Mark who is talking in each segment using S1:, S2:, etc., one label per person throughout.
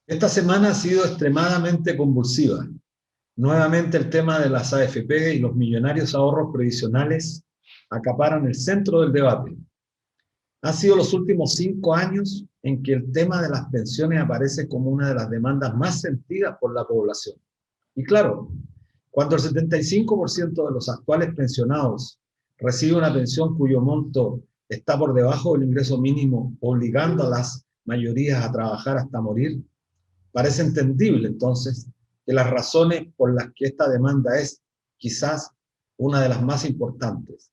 S1: Esta semana ha sido extremadamente convulsiva. Nuevamente el tema de las AFP y los millonarios ahorros previsionales acaparan el centro del debate. Han sido los últimos 5 años en que el tema de las pensiones aparece como una de las demandas más sentidas por la población. Y claro, cuando el 75% de los actuales pensionados recibe una pensión cuyo monto está por debajo del ingreso mínimo, obligando a las mayorías a trabajar hasta morir, parece entendible entonces que las razones por las que esta demanda es quizás una de las más importantes.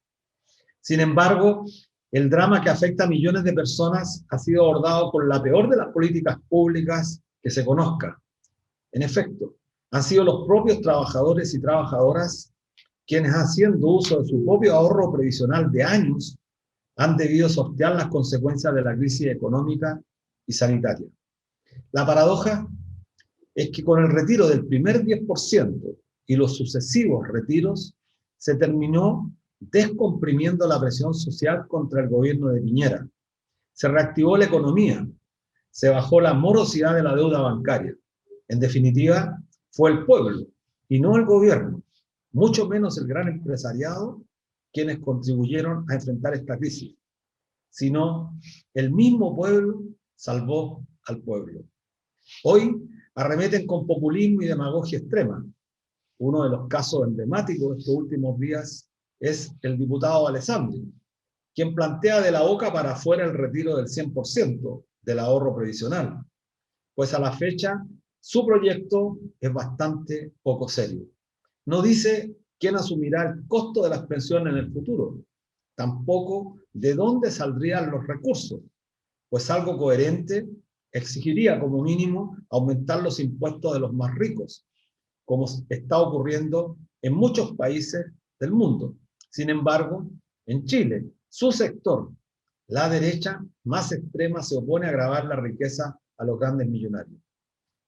S1: Sin embargo, el drama que afecta a millones de personas ha sido abordado con la peor de las políticas públicas que se conozca. En efecto, han sido los propios trabajadores y trabajadoras quienes, haciendo uso de su propio ahorro previsional de años, han debido sortear las consecuencias de la crisis económica y sanitaria. La paradoja es que con el retiro del primer 10% y los sucesivos retiros, se terminó descomprimiendo la presión social contra el gobierno de Piñera. Se reactivó la economía, se bajó la morosidad de la deuda bancaria. En definitiva, fue el pueblo y no el gobierno, mucho menos el gran empresariado, quienes contribuyeron a enfrentar esta crisis, sino el mismo pueblo salvó al pueblo. Hoy arremeten con populismo y demagogia extrema. Uno de los casos emblemáticos de estos últimos días es el diputado Alessandri, quien plantea de la boca para afuera el retiro del 100% del ahorro previsional, pues a la fecha su proyecto es bastante poco serio. No dice quién asumirá el costo de las pensiones en el futuro, tampoco de dónde saldrían los recursos, pues algo coherente exigiría como mínimo aumentar los impuestos de los más ricos, como está ocurriendo en muchos países del mundo. Sin embargo, en Chile, su sector, la derecha más extrema, se opone a gravar la riqueza a los grandes millonarios.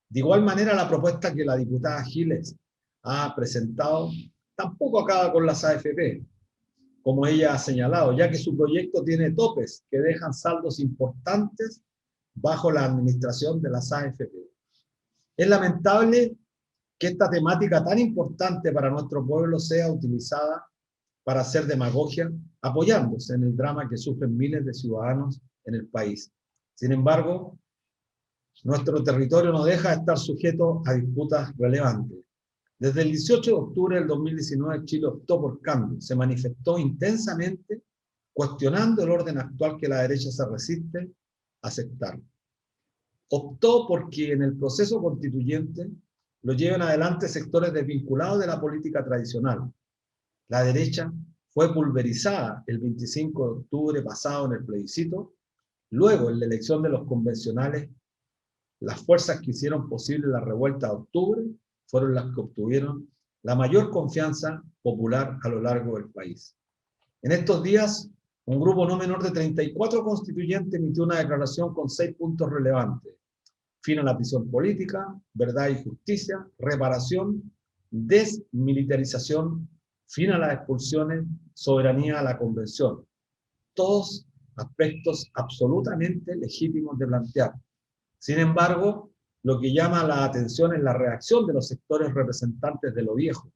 S1: De igual manera, la propuesta que la diputada Giles ha presentado tampoco acaba con las AFP, como ella ha señalado, ya que su proyecto tiene topes que dejan saldos importantes bajo la administración de las AFP. Es lamentable que esta temática tan importante para nuestro pueblo sea utilizada para hacer demagogia, apoyándose en el drama que sufren miles de ciudadanos en el país. Sin embargo, nuestro territorio no deja de estar sujeto a disputas relevantes. Desde el 18 de octubre del 2019, Chile optó por cambio, se manifestó intensamente cuestionando el orden actual que la derecha se resiste a aceptar. Optó porque en el proceso constituyente lo lleven adelante sectores desvinculados de la política tradicional. La derecha fue pulverizada el 25 de octubre pasado en el plebiscito. Luego, en la elección de los convencionales, las fuerzas que hicieron posible la revuelta de octubre fueron las que obtuvieron la mayor confianza popular a lo largo del país. En estos días, un grupo no menor de 34 constituyentes emitió una declaración con 6 puntos relevantes: fin a la prisión política, verdad y justicia, reparación, desmilitarización, fin a las expulsiones, soberanía a la convención. Todos aspectos absolutamente legítimos de plantear. Sin embargo, lo que llama la atención es la reacción de los sectores representantes de lo viejo,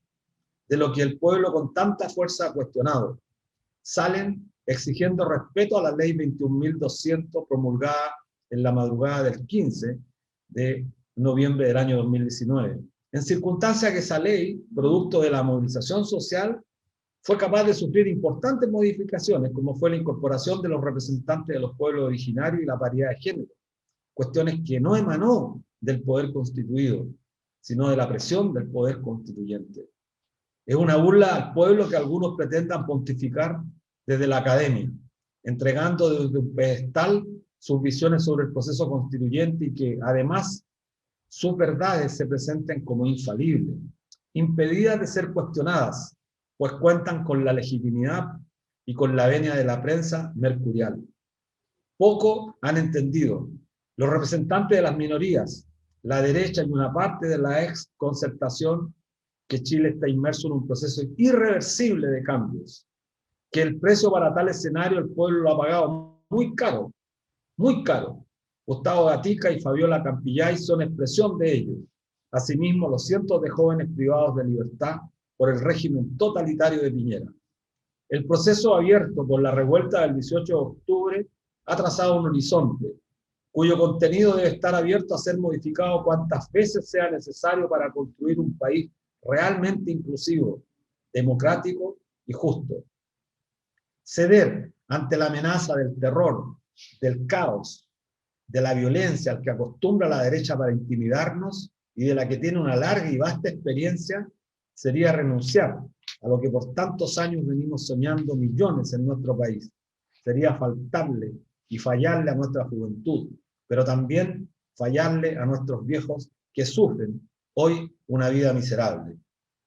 S1: de lo que el pueblo con tanta fuerza ha cuestionado. Salen exigiendo respeto a la ley 21.200 promulgada en la madrugada del 15 de noviembre del año 2019. En circunstancia que esa ley, producto de la movilización social, fue capaz de sufrir importantes modificaciones, como fue la incorporación de los representantes de los pueblos originarios y la paridad de género, cuestiones que no emanó del poder constituido, sino de la presión del poder constituyente. Es una burla al pueblo que algunos pretendan pontificar desde la academia, entregando desde un pedestal sus visiones sobre el proceso constituyente y que además sus verdades se presenten como infalibles, impedidas de ser cuestionadas, pues cuentan con la legitimidad y con la venia de la prensa mercurial. Poco han entendido los representantes de las minorías, la derecha y una parte de la ex concertación, que Chile está inmerso en un proceso irreversible de cambios, que el precio para tal escenario el pueblo lo ha pagado muy caro, Gustavo Gatica y Fabiola Campillay son expresión de ello. Asimismo, los cientos de jóvenes privados de libertad por el régimen totalitario de Piñera. El proceso abierto por la revuelta del 18 de octubre ha trazado un horizonte, cuyo contenido debe estar abierto a ser modificado cuantas veces sea necesario para construir un país realmente inclusivo, democrático y justo. Ceder ante la amenaza del terror, del caos, de la violencia al que acostumbra la derecha para intimidarnos y de la que tiene una larga y vasta experiencia, sería renunciar a lo que por tantos años venimos soñando millones en nuestro país. Sería faltarle y fallarle a nuestra juventud, pero también fallarle a nuestros viejos que sufren hoy una vida miserable.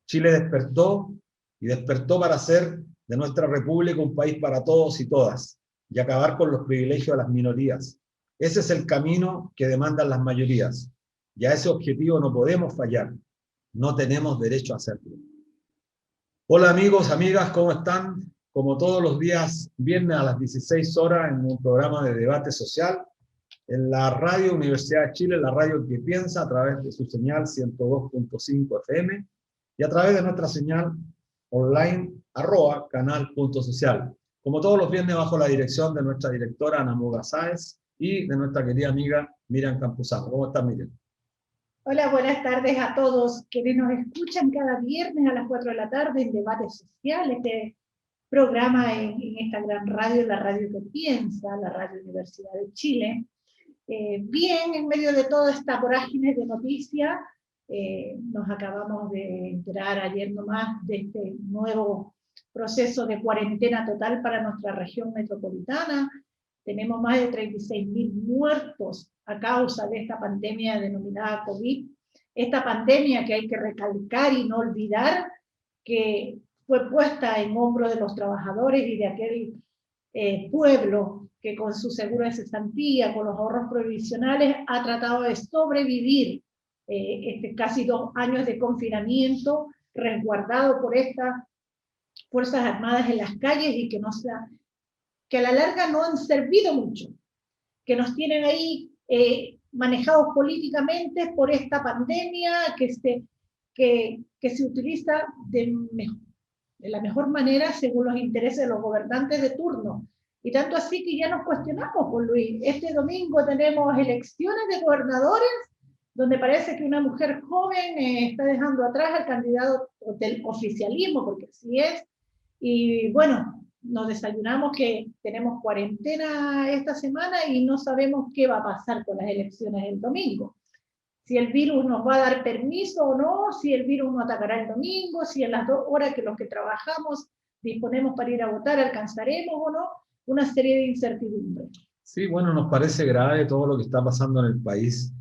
S1: Chile despertó y despertó para hacer de nuestra república un país para todos y todas y acabar con los privilegios de las minorías. Ese es el camino que demandan las mayorías y a ese objetivo no podemos fallar. No tenemos derecho a hacerlo. Hola amigos, amigas, ¿cómo están? Como todos los días, viernes a las 16 horas en un programa de debate social en la Radio Universidad de Chile, la radio que piensa a través de su señal 102.5 FM y a través de nuestra señal online @canal.social. Como todos los viernes bajo la dirección de nuestra directora Ana Muga Sáez y de nuestra querida amiga Miriam Campuzano. ¿Cómo estás, Miriam?
S2: Hola, buenas tardes a todos quienes nos escuchan cada viernes a las 4 de la tarde en Debate Social, este programa en esta gran radio, la radio que piensa, la Radio Universidad de Chile. Bien, en medio de toda esta vorágine de noticias, nos acabamos de enterar ayer nomás de este nuevo proceso de cuarentena total para nuestra región metropolitana. Tenemos más de 36.000 muertos a causa de esta pandemia denominada COVID. Esta pandemia que hay que recalcar y no olvidar que fue puesta en hombros de los trabajadores y de aquel pueblo que con su seguro de cesantía, con los ahorros provisionales, ha tratado de sobrevivir casi 2 años de confinamiento, resguardado por estas Fuerzas Armadas en las calles y que a la larga no han servido mucho, que nos tienen ahí manejados políticamente por esta pandemia que se utiliza de la mejor manera según los intereses de los gobernantes de turno. Y tanto así que ya nos cuestionamos, pues Luis, este domingo tenemos elecciones de gobernadores, donde parece que una mujer joven está dejando atrás al candidato del oficialismo, porque así es, y bueno, nos desayunamos que tenemos cuarentena esta semana y no sabemos qué va a pasar con las elecciones del domingo. Si el virus nos va a dar permiso o no, si el virus nos atacará el domingo, si en las 2 horas que los que trabajamos disponemos para ir a votar alcanzaremos o no, una serie de incertidumbres.
S1: Sí, bueno, nos parece grave todo lo que está pasando en el país.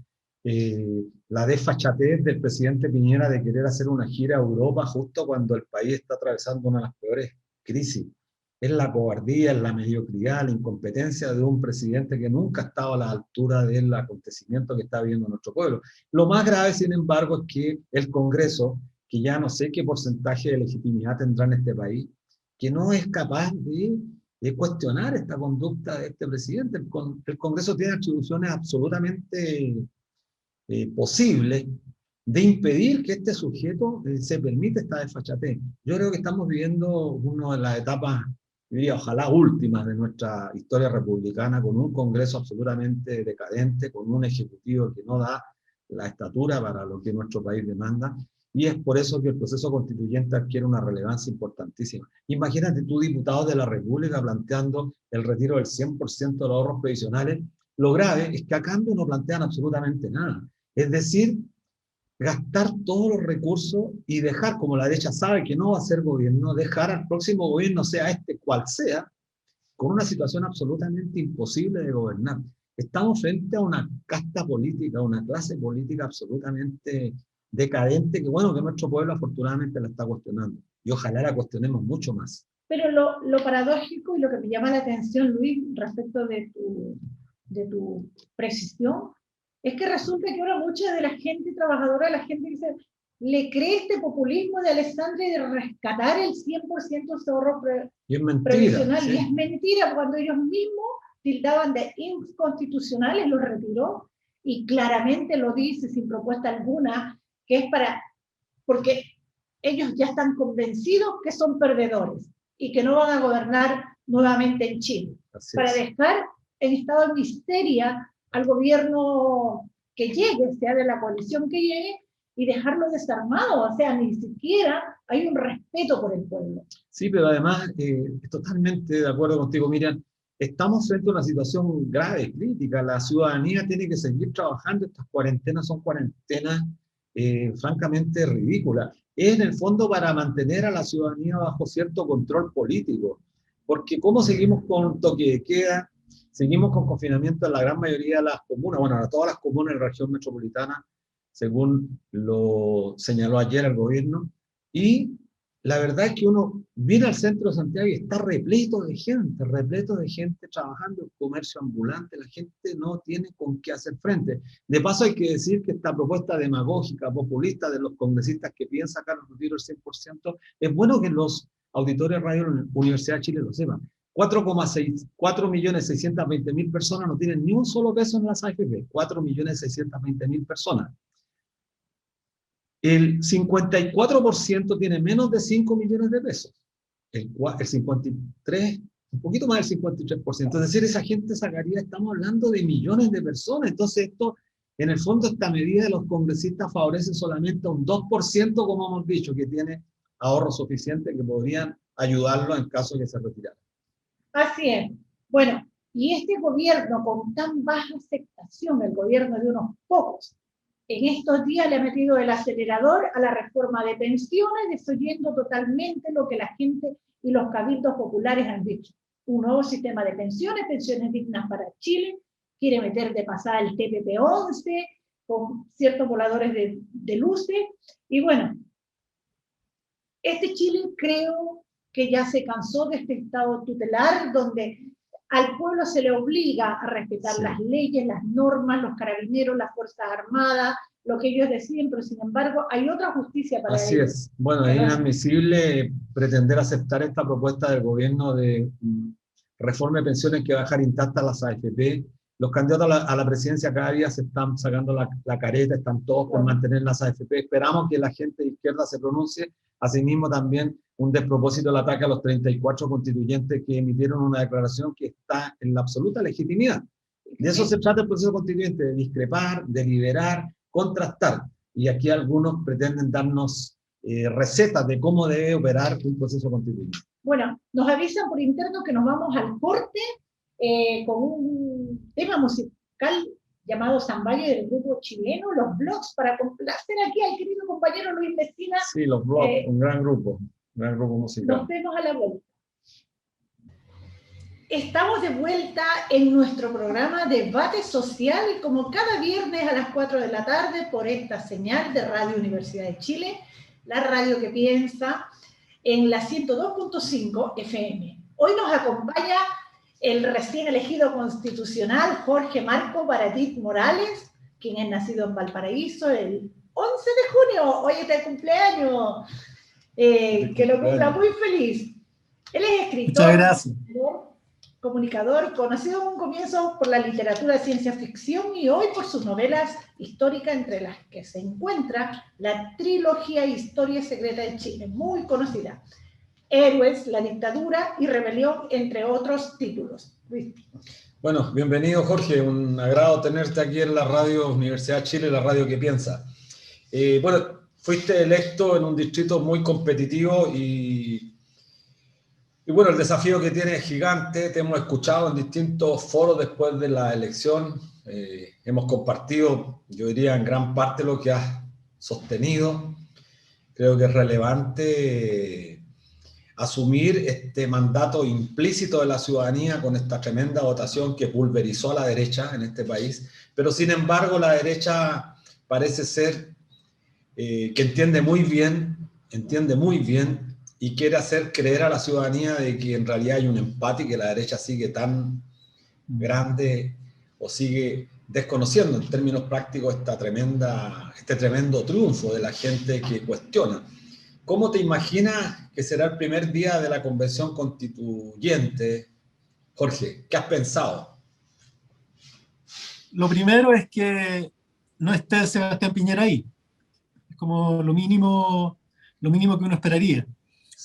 S1: La desfachatez del presidente Piñera de querer hacer una gira a Europa justo cuando el país está atravesando una de las peores crisis. Es la cobardía, es la mediocridad, la incompetencia de un presidente que nunca ha estado a la altura del acontecimiento que está viviendo nuestro pueblo. Lo más grave, sin embargo, es que el Congreso, que ya no sé qué porcentaje de legitimidad tendrá en este país, que no es capaz de cuestionar esta conducta de este presidente. El Congreso tiene atribuciones absolutamente posibles de impedir que este sujeto se permita esta desfachatez. Yo creo que estamos viviendo una de las etapas, diría, ojalá últimas de nuestra historia republicana, con un Congreso absolutamente decadente, con un Ejecutivo que no da la estatura para lo que nuestro país demanda, y es por eso que el proceso constituyente adquiere una relevancia importantísima. Imagínate tú, diputados de la República, planteando el retiro del 100% de los ahorros previsionales. Lo grave es que a cambio no plantean absolutamente nada. Es decir, gastar todos los recursos y dejar, como la derecha sabe que no va a ser gobierno, dejar al próximo gobierno, sea este cual sea, con una situación absolutamente imposible de gobernar. Estamos frente a una casta política, una clase política absolutamente decadente, que bueno, que nuestro pueblo afortunadamente la está cuestionando. Y ojalá la cuestionemos mucho más.
S2: Pero lo paradójico y lo que me llama la atención, Luis, respecto de tu precisión, es que resulta que ahora mucha de la gente trabajadora, la gente dice, le cree este populismo de Alessandri de rescatar el 100% de su ahorro previsional, sí. Y es mentira, cuando ellos mismos tildaban de inconstitucionales, los retiró y claramente lo dice sin propuesta alguna, que es porque ellos ya están convencidos que son perdedores y que no van a gobernar nuevamente en Chile. Para dejar en estado de miseria al gobierno que llegue, sea de la coalición que llegue, y dejarlo desarmado, o sea, ni siquiera hay un respeto por el pueblo.
S1: Sí, pero además, totalmente de acuerdo contigo, Miriam, estamos frente a una situación grave, crítica, la ciudadanía tiene que seguir trabajando, estas cuarentenas son cuarentenas francamente ridículas, es en el fondo para mantener a la ciudadanía bajo cierto control político, porque ¿cómo seguimos con toque de queda? Seguimos con confinamiento en la gran mayoría de las comunas, bueno, a todas las comunas de la región metropolitana, según lo señaló ayer el gobierno, y la verdad es que uno viene al centro de Santiago y está repleto de gente trabajando en comercio ambulante, la gente no tiene con qué hacer frente. De paso hay que decir que esta propuesta demagógica, populista de los congresistas que piden sacar el retiro del 100%, es bueno que los auditores de Radio Universidad de Chile lo sepan. 4.620.000 personas no tienen ni un solo peso en las AFP, 4.620.000 personas. El 54% tiene menos de 5 millones de pesos. El 53%, un poquito más del 53%. Es decir, esa gente sacaría, estamos hablando de millones de personas. Entonces esto, en el fondo, esta medida de los congresistas favorece solamente a un 2%, como hemos dicho, que tiene ahorros suficientes que podrían ayudarlo en caso de que se retirara.
S2: Así es. Bueno, y este gobierno con tan baja aceptación, el gobierno de unos pocos, en estos días le ha metido el acelerador a la reforma de pensiones, desoyendo totalmente lo que la gente y los cabildos populares han dicho. Un nuevo sistema de pensiones dignas para Chile, quiere meter de pasada el TPP-11, con ciertos voladores de luces, y bueno, este Chile creo que ya se cansó de este estado tutelar, donde al pueblo se le obliga a respetar las leyes, las normas, los carabineros, las Fuerzas Armadas, lo que ellos deciden, pero sin embargo hay otra justicia para ellos.
S1: Así es. Bueno, es inadmisible pretender aceptar esta propuesta del gobierno de reforma de pensiones que va a dejar intactas las AFP. Los candidatos a la presidencia cada día se están sacando la careta, están todos por mantener las AFP. Esperamos que la gente de izquierda se pronuncie. Asimismo, también un despropósito el ataque a los 34 constituyentes que emitieron una declaración que está en la absoluta legitimidad. De eso se trata el proceso constituyente, de discrepar, deliberar, contrastar. Y aquí algunos pretenden darnos recetas de cómo debe operar un proceso constituyente.
S2: Bueno, nos avisan por interno que nos vamos al corte con un tema musical llamado Zamballe del grupo chileno, Los Blogs, para complacer aquí al querido compañero Luis Messina.
S1: Sí, Los Blogs, un gran grupo musical.
S2: Nos vemos a la vuelta. Estamos de vuelta en nuestro programa Debate Social, como cada viernes a las 4 de la tarde por esta señal de Radio Universidad de Chile, la radio que piensa, en la 102.5 FM. Hoy nos acompaña el recién elegido constitucional Jorge Marco Baratit Morales, quien es nacido en Valparaíso el 11 de junio, hoy es de cumpleaños, que lo cumpla muy feliz. Él es escritor.
S3: Muchas gracias.
S2: Comunicador, conocido en un comienzo por la literatura de ciencia ficción y hoy por sus novelas históricas, entre las que se encuentra la trilogía Historia Secreta de Chile, muy conocida, Héroes, La Dictadura y Rebelión, entre otros títulos. Luis.
S1: Bueno, bienvenido Jorge, un agrado tenerte aquí en la Radio Universidad de Chile, la radio que piensa. Bueno, fuiste electo en un distrito muy competitivo y bueno, el desafío que tienes es gigante. Te hemos escuchado en distintos foros después de la elección. Hemos compartido, yo diría, en gran parte lo que has sostenido. Creo que es relevante asumir este mandato implícito de la ciudadanía con esta tremenda votación que pulverizó a la derecha en este país. Pero sin embargo, la derecha parece ser que entiende muy bien y quiere hacer creer a la ciudadanía de que en realidad hay un empate y que la derecha sigue tan grande o sigue desconociendo en términos prácticos este tremendo triunfo de la gente que cuestiona. ¿Cómo te imaginas que será el primer día de la convención constituyente, Jorge? ¿Qué has pensado?
S3: lo primero es que no esté Sebastián Piñera ahí. Es como lo mínimo que uno esperaría.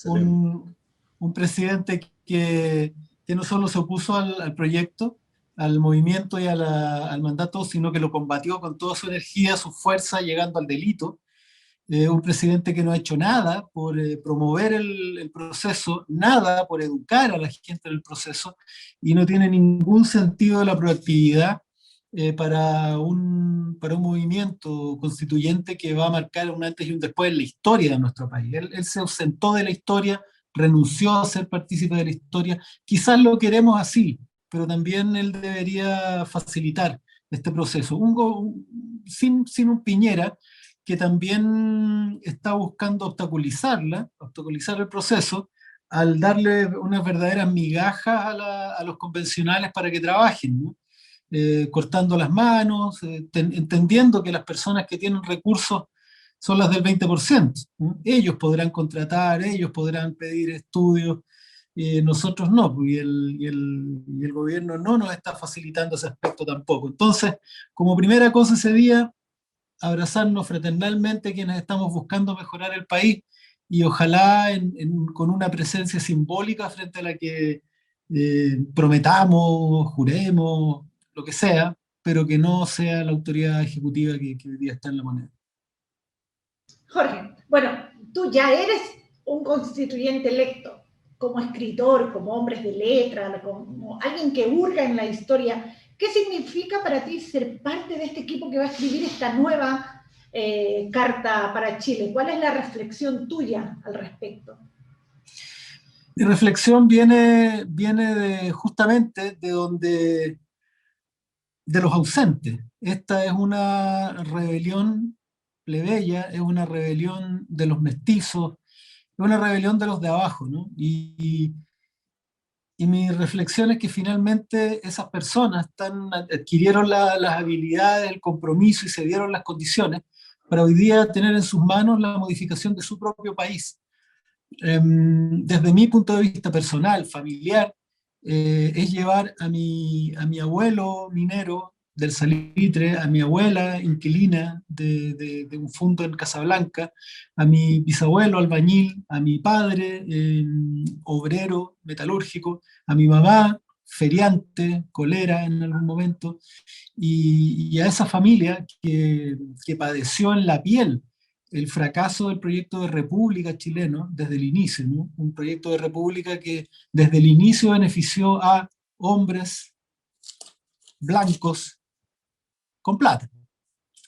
S3: Un presidente que no solo se opuso al proyecto, al movimiento y al mandato, sino que lo combatió con toda su energía, su fuerza, llegando al delito. Un presidente que no ha hecho nada por promover el proceso, nada por educar a la gente en el proceso, y no tiene ningún sentido de la proactividad para un movimiento constituyente que va a marcar un antes y un después en la historia de nuestro país. Él se ausentó de la historia, renunció a ser partícipe de la historia. Quizás lo queremos así, pero también él debería facilitar este proceso. Sin un Piñera que también está buscando obstaculizar el proceso, al darle unas verdaderas migajas a los convencionales para que trabajen, ¿no? Cortando las manos, entendiendo que las personas que tienen recursos son las del 20%, ¿no? Ellos podrán contratar, ellos podrán pedir estudios, nosotros no, y el gobierno no nos está facilitando ese aspecto tampoco. Entonces, como primera cosa ese día, abrazarnos fraternalmente quienes estamos buscando mejorar el país, y ojalá con una presencia simbólica frente a la que prometamos, juremos, lo que sea, pero que no sea la autoridad ejecutiva que hoy día está en la moneda.
S2: Jorge, bueno, tú ya eres un constituyente electo, como escritor, como hombre de letra, como alguien que hurga en la historia. ¿Qué significa para ti ser parte de este equipo que va a escribir esta nueva carta para Chile? ¿Cuál es la reflexión tuya al respecto?
S3: Mi reflexión viene justamente de los ausentes. Esta es una rebelión plebeya, es una rebelión de los mestizos, es una rebelión de los de abajo, ¿no? Y mi reflexión es que finalmente esas personas adquirieron las habilidades, el compromiso y se dieron las condiciones para hoy día tener en sus manos la modificación de su propio país. Desde mi punto de vista personal, familiar, es llevar a mi abuelo minero del Salitre, a mi abuela inquilina de un fundo en Casablanca, a mi bisabuelo albañil, a mi padre obrero metalúrgico, a mi mamá feriante, colera en algún momento, y a esa familia que padeció en la piel el fracaso del proyecto de república chileno desde el inicio, ¿no? Un proyecto de república que desde el inicio benefició a hombres blancos con plata,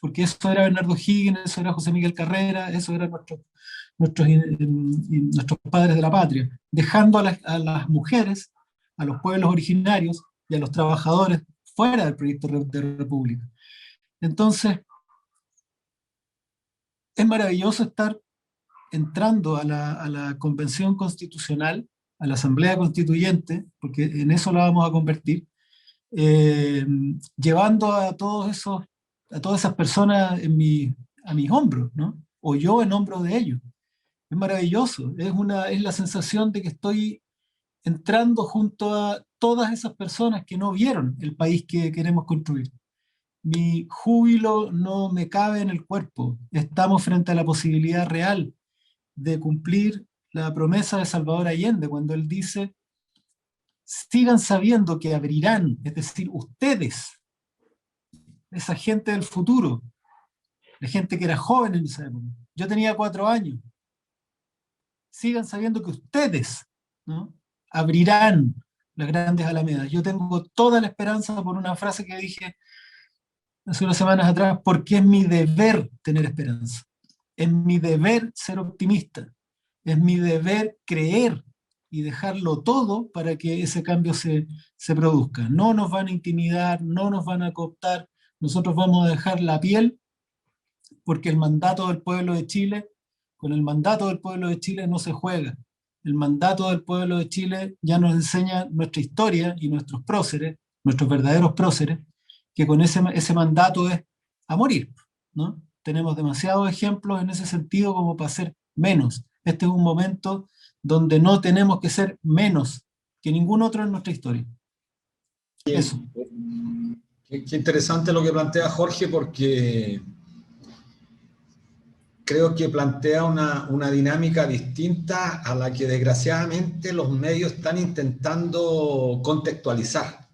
S3: porque eso era Bernardo Higgins, eso era José Miguel Carrera, eso eran nuestros padres de la patria, dejando a las mujeres, a los pueblos originarios y a los trabajadores fuera del proyecto de república. Entonces, es maravilloso estar entrando a la Convención Constitucional, a la Asamblea Constituyente, porque en eso la vamos a convertir, llevando a todas esas personas a mis hombros, ¿no? O yo en hombros de ellos. Es maravilloso, es la sensación de que estoy entrando junto a todas esas personas que no vieron el país que queremos construir. Mi júbilo no me cabe en el cuerpo. Estamos frente a la posibilidad real de cumplir la promesa de Salvador Allende cuando él dice: sigan sabiendo que abrirán, es decir, ustedes, esa gente del futuro, la gente que era joven en esa época. Yo tenía 4 años. Sigan sabiendo que ustedes, ¿no?, abrirán las grandes alamedas. Yo tengo toda la esperanza por una frase que dije hace unas semanas atrás, porque es mi deber tener esperanza. Es mi deber ser optimista. Es mi deber creer y dejarlo todo para que ese cambio se produzca. No nos van a intimidar, no nos van a cooptar. Nosotros vamos a dejar la piel, porque el mandato del pueblo de Chile, con el mandato del pueblo de Chile no se juega. El mandato del pueblo de Chile ya nos enseña nuestra historia y nuestros próceres, nuestros verdaderos próceres, que con ese mandato es a morir, ¿no? Tenemos demasiados ejemplos en ese sentido como para ser menos. Este es un momento donde no tenemos que ser menos que ningún otro en nuestra historia. Eso.
S1: Qué interesante lo que plantea Jorge, porque creo que plantea una dinámica distinta a la que desgraciadamente los medios están intentando contextualizar.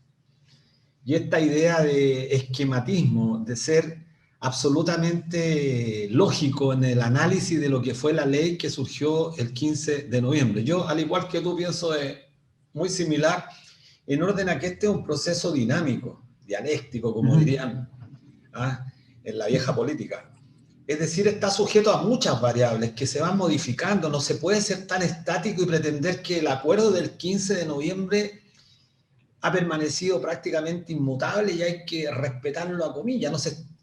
S1: Y esta idea de esquematismo, de ser absolutamente lógico en el análisis de lo que fue la ley que surgió el 15 de noviembre. Yo, al igual que tú, pienso muy similar, en orden a que este es un proceso dinámico, dialéctico, como dirían en la vieja política. Es decir, está sujeto a muchas variables que se van modificando. No se puede ser tan estático y pretender que el acuerdo del 15 de noviembre ha permanecido prácticamente inmutable y hay que respetarlo a comillas.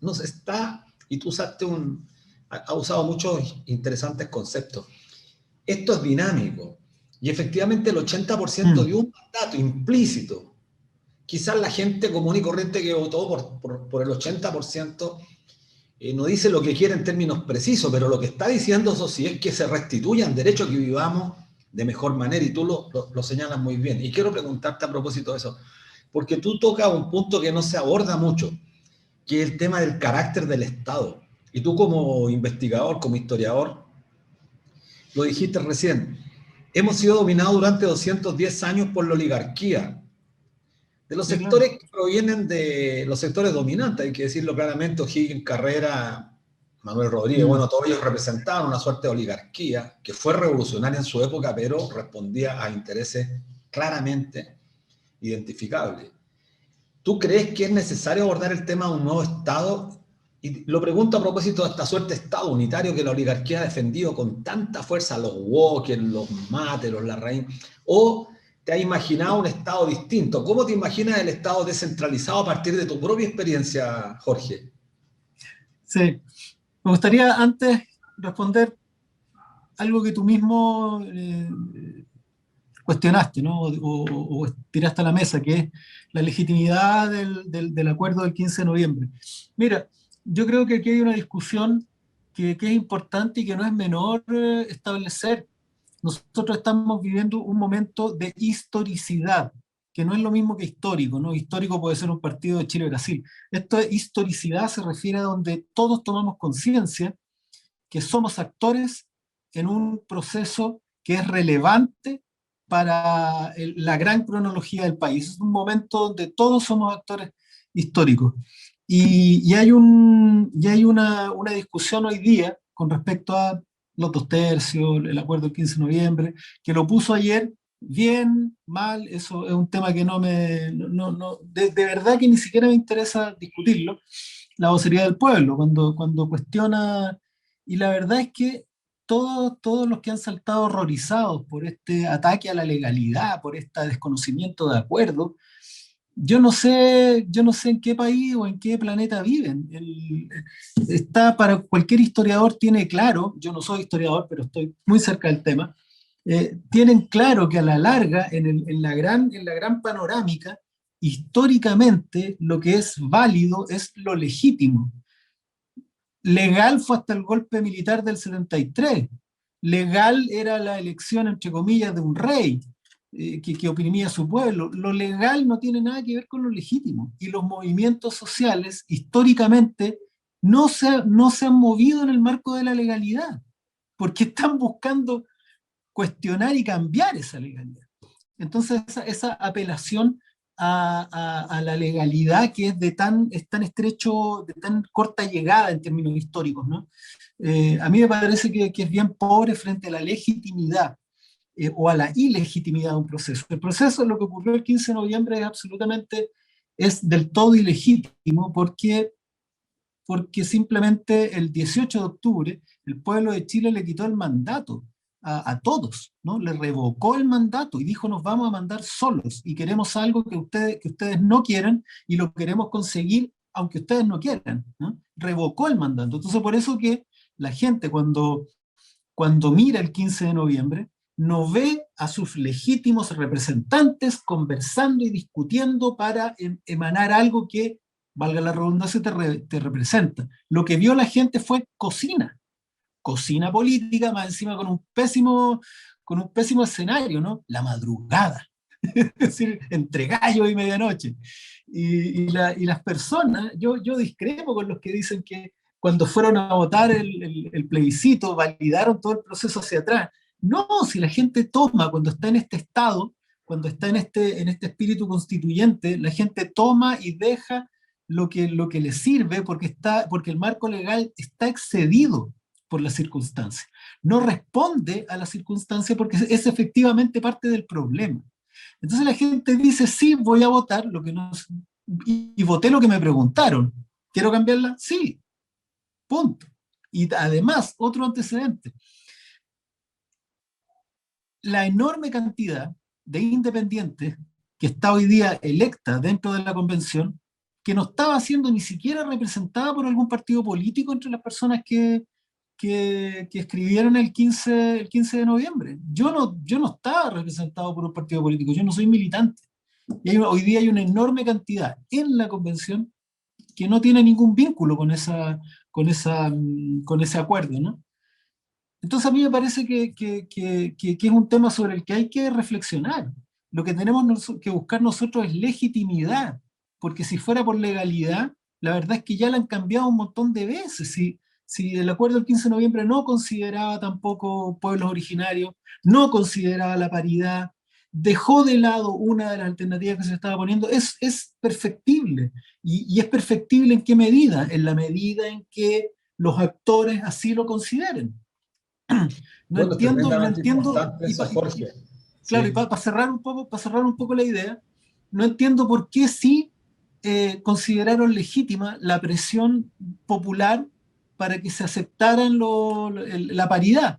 S1: No se está, y tú has usado muchos interesantes conceptos. Esto es dinámico. Y efectivamente el 80% de un mandato implícito. Quizás la gente común y corriente que votó por el 80% no dice lo que quiere en términos precisos, pero lo que está diciendo, eso sí, es que se restituyan derechos, que vivamos de mejor manera, y tú lo señalas muy bien. Y quiero preguntarte a propósito de eso, porque tú tocas un punto que no se aborda mucho, que es el tema del carácter del Estado. Y tú, como investigador, como historiador, lo dijiste recién, hemos sido dominados durante 210 años por la oligarquía, de los sectores que provienen de los sectores dominantes, hay que decirlo claramente. O'Higgins, Carrera, Manuel Rodríguez, bueno, todos ellos representaban una suerte de oligarquía que fue revolucionaria en su época, pero respondía a intereses claramente identificables. ¿Tú crees que es necesario abordar el tema de un nuevo Estado? Y lo pregunto a propósito de esta suerte de Estado unitario que la oligarquía ha defendido con tanta fuerza, los Walker, los Mate, los Larraín, o ¿te has imaginado un Estado distinto? ¿Cómo te imaginas el Estado descentralizado a partir de tu propia experiencia, Jorge?
S3: Sí, me gustaría antes responder algo que tú mismo cuestionaste, ¿no? O tiraste a la mesa, que es la legitimidad del acuerdo del 15 de noviembre. Mira, yo creo que aquí hay una discusión que es importante y que no es menor establecer. Nosotros estamos viviendo un momento de historicidad, que no es lo mismo que histórico, ¿no? Histórico puede ser un partido de Chile o Brasil. Esto de historicidad se refiere a donde todos tomamos conciencia que somos actores en un proceso que es relevante para la gran cronología del país. Es un momento donde todos somos actores históricos. Y hay una discusión hoy día con respecto a los 2/3, el acuerdo del 15 de noviembre, que lo puso ayer, bien, mal, eso es un tema que de verdad que ni siquiera me interesa discutirlo, la vocería del pueblo, cuando cuestiona, y la verdad es que todos los que han saltado horrorizados por este ataque a la legalidad, por este desconocimiento de acuerdo, yo no sé en qué país o en qué planeta viven. Está para cualquier historiador, tiene claro, yo no soy historiador, pero estoy muy cerca del tema, tienen claro que a la larga, en la gran panorámica, históricamente lo que es válido es lo legítimo. Legal fue hasta el golpe militar del 73. Legal era la elección, entre comillas, de un rey que oprimía a su pueblo. Lo legal no tiene nada que ver con lo legítimo. Y los movimientos sociales, históricamente, no se han movido en el marco de la legalidad, porque están buscando cuestionar y cambiar esa legalidad. Entonces, esa apelación a la legalidad que es tan estrecho, de tan corta llegada en términos históricos, ¿no? A mí me parece que es bien pobre frente a la legitimidad o a la ilegitimidad de un proceso. El proceso, lo que ocurrió el 15 de noviembre, es del todo ilegítimo porque simplemente el 18 de octubre el pueblo de Chile le quitó el mandato a todos, ¿no? Le revocó el mandato y dijo: nos vamos a mandar solos y queremos algo que ustedes no quieren y lo queremos conseguir aunque ustedes no quieran, ¿no? Revocó el mandato. Entonces, por eso que la gente cuando mira el 15 de noviembre no ve a sus legítimos representantes conversando y discutiendo para emanar algo que, valga la redundancia, te representa. Lo que vio la gente fue cocina política, más encima con un pésimo escenario, ¿no? La madrugada. es decir, entre gallo y medianoche. Y las personas, yo discrepo con los que dicen que cuando fueron a votar el plebiscito, validaron todo el proceso hacia atrás. No, si la gente toma, cuando está en este estado, cuando está en este espíritu constituyente, la gente toma y deja lo que le sirve porque el marco legal está excedido por las circunstancias. No responde a las circunstancias porque es efectivamente parte del problema. Entonces la gente dice, sí, voy a votar, y voté lo que me preguntaron. ¿Quiero cambiarla? Sí, punto. Y además, otro antecedente. La enorme cantidad de independientes que está hoy día electa dentro de la convención, que no estaba siendo ni siquiera representada por algún partido político entre las personas que escribieron el 15 de noviembre. Yo no estaba representado por un partido político, yo no soy militante. Y hoy día hay una enorme cantidad en la convención que no tiene ningún vínculo con ese acuerdo, ¿no? Entonces a mí me parece que es un tema sobre el que hay que reflexionar. Lo que tenemos que buscar nosotros es legitimidad, porque si fuera por legalidad, la verdad es que ya la han cambiado un montón de veces. Si el acuerdo del 15 de noviembre no consideraba tampoco pueblos originarios, no consideraba la paridad, dejó de lado una de las alternativas que se estaba poniendo, es perfectible. ¿Y es perfectible en qué medida? En la medida en que los actores así lo consideren. No
S1: Bueno,
S3: entiendo,
S1: importante eso, Jorge.
S3: Claro,
S1: Sí.
S3: y para cerrar un poco la idea, no entiendo por qué sí consideraron legítima la presión popular para que se aceptaran la paridad,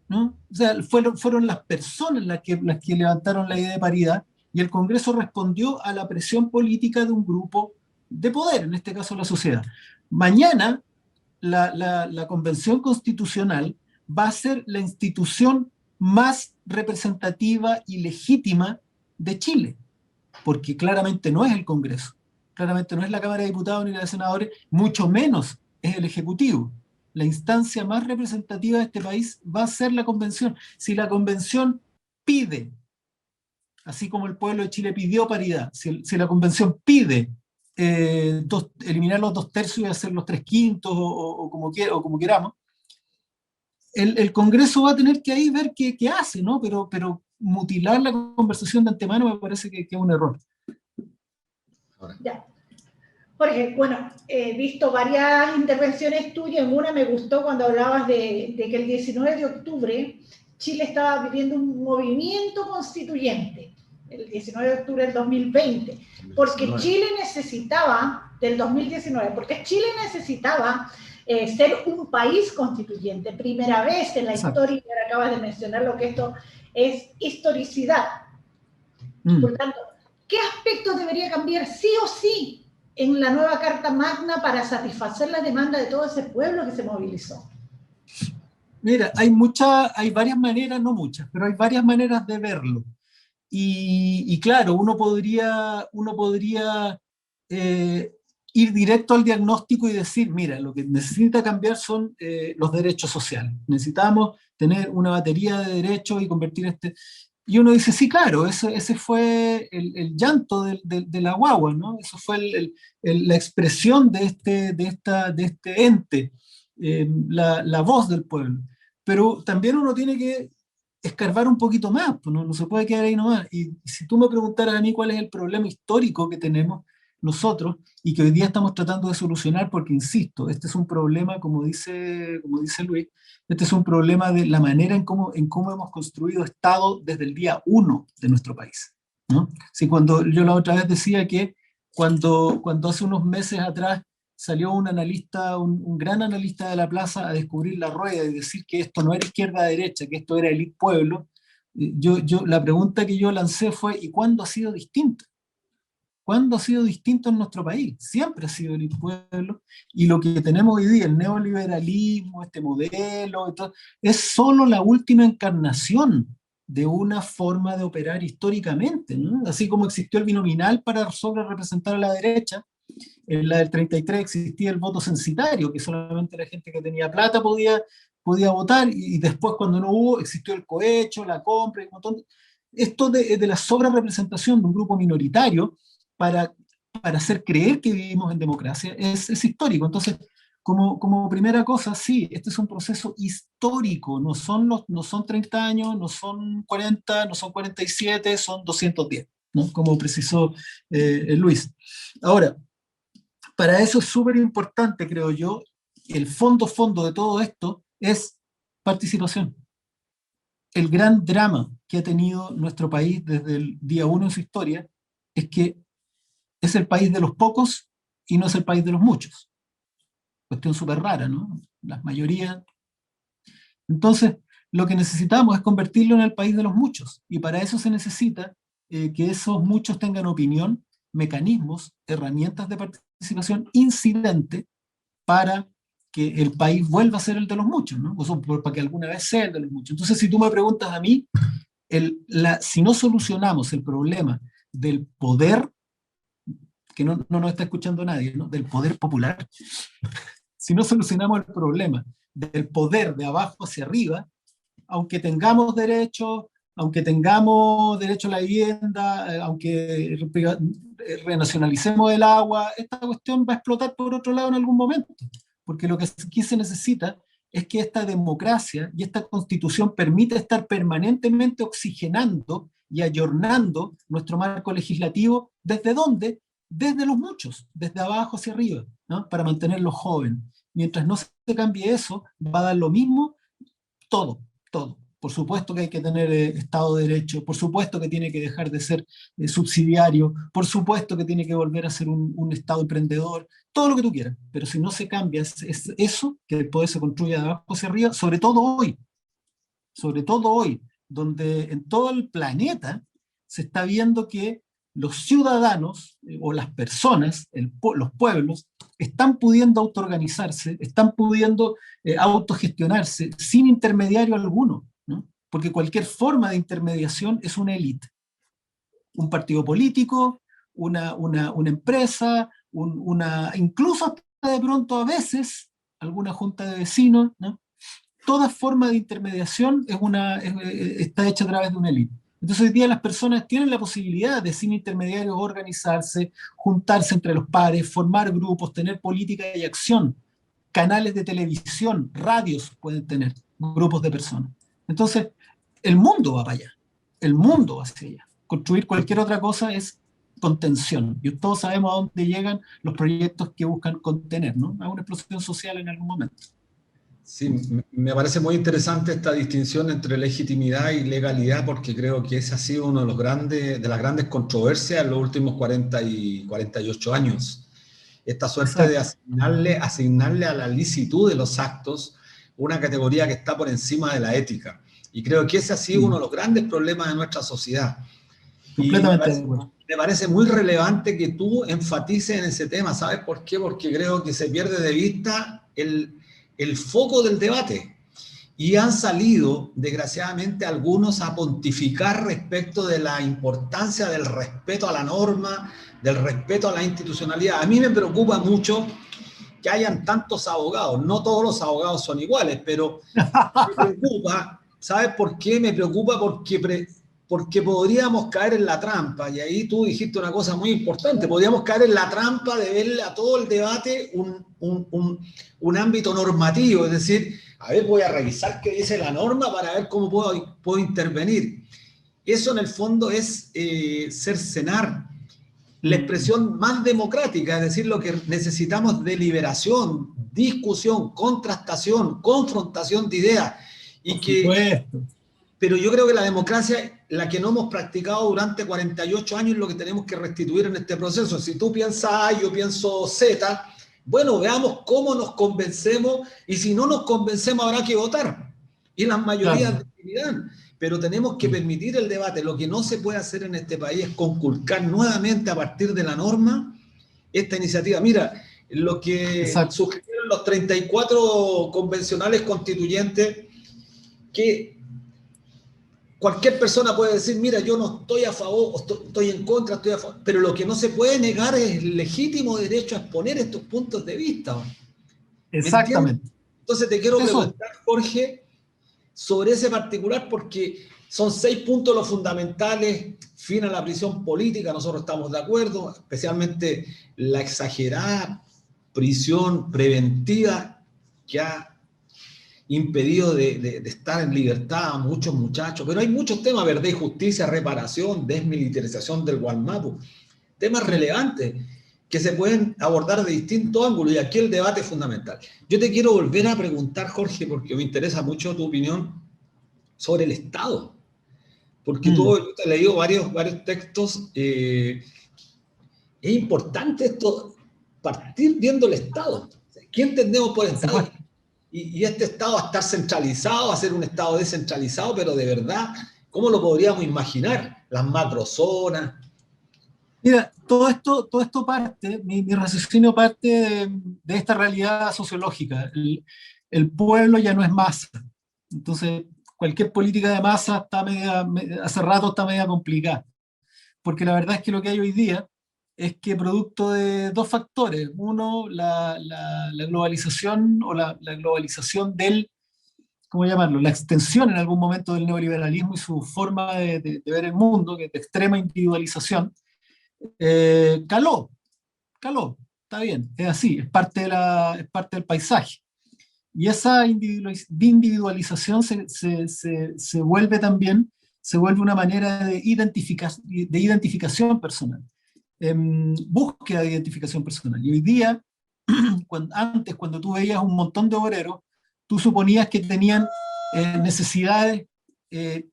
S3: ¿no? O sea, fueron las personas las que levantaron la idea de paridad y el Congreso respondió a la presión política de un grupo de poder, en este caso la sociedad. Mañana la Convención Constitucional va a ser la institución más representativa y legítima de Chile, porque claramente no es el Congreso, claramente no es la Cámara de Diputados ni la de Senadores, mucho menos es el Ejecutivo. La instancia más representativa de este país va a ser la Convención. Si la Convención pide, así como el pueblo de Chile pidió paridad, si la Convención pide eliminar los 2/3 y hacer los 3/5 o como queramos, el Congreso va a tener que ahí ver qué hace, ¿no? Pero mutilar la conversación de antemano me parece que es un error.
S2: Ya. Jorge, bueno, he visto varias intervenciones tuyas. En una me gustó cuando hablabas de que el 19 de octubre Chile estaba viviendo un movimiento constituyente, el 19 de octubre del 2020, porque Chile necesitaba, del 2019, porque Chile necesitaba ser un país constituyente, primera vez en la historia, y ahora acabas de mencionar lo que esto es historicidad. Por tanto, ¿qué aspectos debería cambiar sí o sí en la nueva Carta Magna para satisfacer la demanda de todo ese pueblo que se movilizó?
S3: Mira, hay varias maneras, no muchas, pero hay varias maneras de verlo. Y claro, uno podría ir directo al diagnóstico y decir, mira, lo que necesita cambiar son los derechos sociales. Necesitamos tener una batería de derechos y convertir Y uno dice, sí, claro, ese fue el llanto de la guagua, ¿no? Eso fue la expresión de este ente, la voz del pueblo. Pero también uno tiene que escarbar un poquito más, pues no se puede quedar ahí nomás. Y si tú me preguntaras a mí cuál es el problema histórico que tenemos nosotros y que hoy día estamos tratando de solucionar, porque insisto, este es un problema, como dice Luis, este es un problema de la manera en cómo hemos construido Estado desde el día 1 de nuestro país, ¿no? Sí, cuando yo la otra vez decía que cuando hace unos meses atrás salió un analista, un gran analista de la plaza a descubrir la rueda y decir que esto no era izquierda-derecha, que esto era élite-pueblo, la pregunta que yo lancé fue, ¿y cuándo ha sido distinto? ¿Cuándo ha sido distinto en nuestro país? Siempre ha sido el pueblo, y lo que tenemos hoy día, el neoliberalismo, este modelo, es solo la última encarnación de una forma de operar históricamente, ¿no? Así como existió el binominal para sobre representar a la derecha, en la del 33 existía el voto censitario, que solamente la gente que tenía plata podía votar, y después cuando no hubo, existió el cohecho, la compra, y un montón esto de la sobrerepresentación de un grupo minoritario para hacer creer que vivimos en democracia es histórico. Entonces, como primera cosa, sí, este es un proceso histórico, no son 30 años, no son 40, no son 47, son 210, ¿no? Como precisó Luis. Ahora, para eso es súper importante, creo yo, el fondo de todo esto es participación. El gran drama que ha tenido nuestro país desde el día uno en su historia es que es el país de los pocos y no es el país de los muchos. Cuestión súper rara, ¿no? Las mayorías. Entonces, lo que necesitamos es convertirlo en el país de los muchos, y para eso se necesita que esos muchos tengan opinión, mecanismos, herramientas de participación incidente para que el país vuelva a ser el de los muchos, ¿no? O sea, para que alguna vez sea el de los muchos. Entonces, si tú me preguntas a mí, si no solucionamos el problema del poder, que no nos está escuchando nadie, ¿no? Del poder popular, si no solucionamos el problema del poder de abajo hacia arriba, aunque tengamos derecho a la vivienda, aunque renacionalicemos el agua, esta cuestión va a explotar por otro lado en algún momento, porque lo que aquí se necesita es que esta democracia y esta constitución permita estar permanentemente oxigenando y ayornando nuestro marco legislativo. ¿Desde dónde? Desde los muchos, desde abajo hacia arriba, ¿no? Para mantenerlos jóvenes. Mientras no se cambie eso, va a dar lo mismo todo. Por supuesto que hay que tener Estado de Derecho, por supuesto que tiene que dejar de ser subsidiario, por supuesto que tiene que volver a ser un Estado emprendedor, todo lo que tú quieras, pero si no se cambia es eso, que el poder se construye de abajo hacia arriba, sobre todo hoy, donde en todo el planeta se está viendo que los ciudadanos o las personas, los pueblos, están pudiendo autoorganizarse, están pudiendo autogestionarse sin intermediario alguno, ¿no? Porque cualquier forma de intermediación es una élite. Un partido político, una empresa, incluso hasta de pronto a veces alguna junta de vecinos, ¿no? Toda forma de intermediación está hecha a través de una élite. Entonces hoy día las personas tienen la posibilidad de, sin intermediarios, organizarse, juntarse entre los pares, formar grupos, tener política y acción. Canales de televisión, radios pueden tener grupos de personas. Entonces, el mundo va para allá. El mundo va hacia allá. Construir cualquier otra cosa es contención. Y todos sabemos a dónde llegan los proyectos que buscan contener, ¿no? A una explosión social en algún momento.
S1: Sí, me parece muy interesante esta distinción entre legitimidad y legalidad, porque creo que ese ha sido uno de las grandes controversias en los últimos 40 y 48 años. Esta suerte de asignarle a la licitud de los actos una categoría que está por encima de la ética. Y creo que ese ha sido uno de los grandes problemas de nuestra sociedad.
S3: Completamente
S1: de acuerdo. Me parece muy relevante que tú enfatices en ese tema. ¿Sabes por qué? Porque creo que se pierde de vista el foco del debate, y han salido desgraciadamente algunos a pontificar respecto de la importancia del respeto a la norma, del respeto a la institucionalidad. A mí me preocupa mucho que hayan tantos abogados. No todos los abogados son iguales, pero me preocupa. ¿Sabes por qué? Me preocupa porque podríamos caer en la trampa, y ahí tú dijiste una cosa muy importante, podríamos caer en la trampa de verle a todo el debate un ámbito normativo, es decir, a ver, voy a revisar qué dice la norma para ver cómo puedo intervenir. Eso en el fondo es cercenar la expresión más democrática, es decir, lo que necesitamos: deliberación, discusión, contrastación, confrontación de ideas. Y pero yo creo que la democracia, la que no hemos practicado durante 48 años, es lo que tenemos que restituir en este proceso. Si tú piensas A, yo pienso Z, bueno, veamos cómo nos convencemos, y si no nos convencemos habrá que votar. Y las mayorías decidirán. Pero tenemos que permitir el debate. Lo que no se puede hacer en este país es conculcar nuevamente a partir de la norma esta iniciativa. Mira, lo que sugirieron los 34 convencionales constituyentes, que cualquier persona puede decir, mira, yo no estoy a favor, estoy en contra, estoy a favor, pero lo que no se puede negar es el legítimo derecho a exponer estos puntos de vista.
S3: Exactamente.
S1: Entonces te quiero preguntar, Jorge, sobre ese particular, porque Son 6 puntos los fundamentales: fin a la prisión política, nosotros estamos de acuerdo, especialmente la exagerada prisión preventiva que ha impedido de estar en libertad a muchos muchachos, pero hay muchos temas: verdad y justicia, reparación, desmilitarización del Gualmapu, temas relevantes que se pueden abordar de distintos ángulos, y aquí el debate es fundamental. Yo te quiero volver a preguntar, Jorge, porque me interesa mucho tu opinión sobre el Estado, porque tú has leído varios textos. Es importante esto, partir viendo el Estado. ¿Qué entendemos por Estado? Y este Estado va a estar centralizado, va a ser un Estado descentralizado, pero de verdad, ¿cómo lo podríamos imaginar? Las macrozonas.
S3: Mira, todo esto parte, mi raciocinio parte de esta realidad sociológica. El pueblo ya no es masa. Entonces, cualquier política de masa hace rato está media complicada. Porque la verdad es que lo que hay hoy día es que producto de dos factores. Uno, la globalización o la globalización del, ¿cómo llamarlo?, la extensión en algún momento del neoliberalismo y su forma de ver el mundo, que es de extrema individualización, caló, está bien, es así, es parte del paisaje. Y esa individualización se vuelve también, se vuelve una manera de identificación personal, búsqueda de identificación personal. Y hoy día, antes, cuando tú veías un montón de obreros, tú suponías que tenían necesidades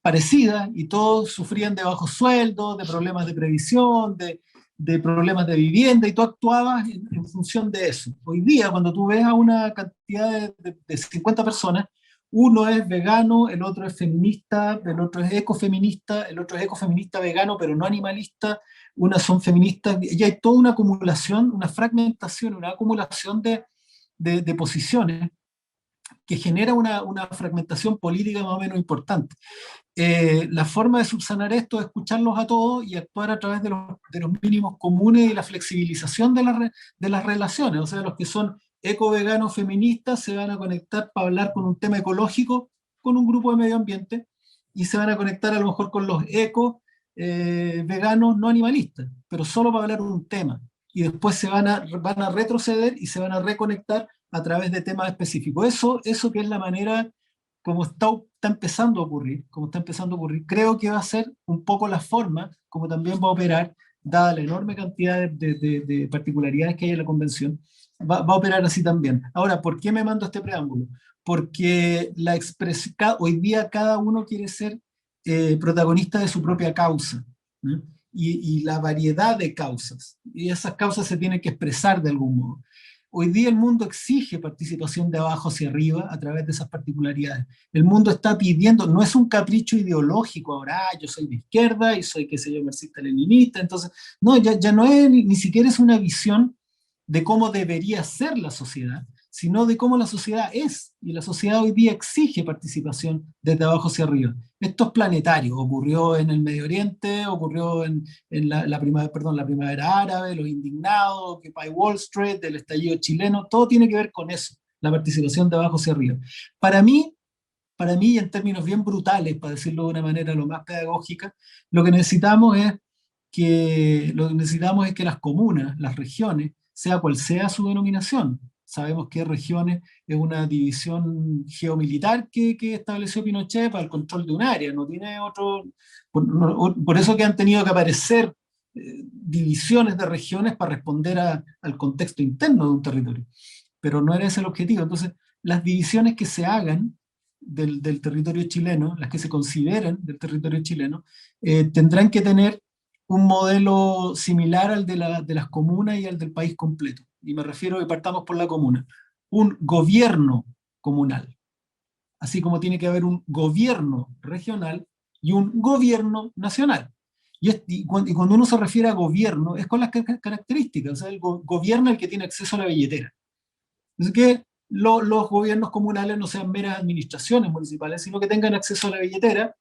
S3: parecidas, y todos sufrían de bajos sueldos, de problemas de previsión, de problemas de vivienda, y tú actuabas en función de eso. Hoy día, cuando tú ves a una cantidad de 50 personas, uno es vegano, el otro es feminista, el otro es ecofeminista, el otro es ecofeminista vegano, pero no animalista, unas son feministas, y hay toda una acumulación, una fragmentación, una acumulación de posiciones que genera una fragmentación política más o menos importante. La forma de subsanar esto es escucharlos a todos y actuar a través de los mínimos comunes y la flexibilización de las relaciones. O sea, los que son eco-veganos feministas se van a conectar para hablar con un tema ecológico con un grupo de medio ambiente, y se van a conectar a lo mejor con los veganos no animalistas, pero solo para hablar un tema. Y después van a retroceder y se van a reconectar a través de temas específicos. Eso que es la manera como está empezando a ocurrir, creo que va a ser un poco la forma como también va a operar, dada la enorme cantidad de particularidades que hay en la convención, va a operar así también. Ahora, ¿por qué me mando este preámbulo? Porque hoy día cada uno quiere ser protagonista de su propia causa, ¿no? Y la variedad de causas, y esas causas se tienen que expresar de algún modo. Hoy día el mundo exige participación de abajo hacia arriba a través de esas particularidades. El mundo está pidiendo, no es un capricho ideológico, ahora yo soy de izquierda y soy, qué sé yo, marxista-leninista, entonces, no, ya no es, ni siquiera es una visión de cómo debería ser la sociedad, sino de cómo la sociedad es, y la sociedad hoy día exige participación desde abajo hacia arriba. Esto es planetario, ocurrió en el Medio Oriente, ocurrió en la primavera árabe, los indignados, Occupy Wall Street, el estallido chileno, todo tiene que ver con eso, la participación de abajo hacia arriba. Para mí, y en términos bien brutales, para decirlo de una manera lo más pedagógica, lo que necesitamos es que las comunas, las regiones, sea cual sea su denominación. Sabemos que regiones es una división geomilitar que estableció Pinochet para el control de un área, no tiene otro. Por eso que han tenido que aparecer divisiones de regiones para responder al contexto interno de un territorio. Pero no era ese el objetivo. Entonces, las divisiones que se hagan del territorio chileno, las que se consideren del territorio chileno, tendrán que tener un modelo similar al de las comunas y al del país completo. Y me refiero, que partamos por la comuna, un gobierno comunal, así como tiene que haber un gobierno regional y un gobierno nacional. Y cuando uno se refiere a gobierno, es con las características, o sea, el gobierno es el que tiene acceso a la billetera. Es que los gobiernos comunales no sean meras administraciones municipales, sino que tengan acceso a la billetera,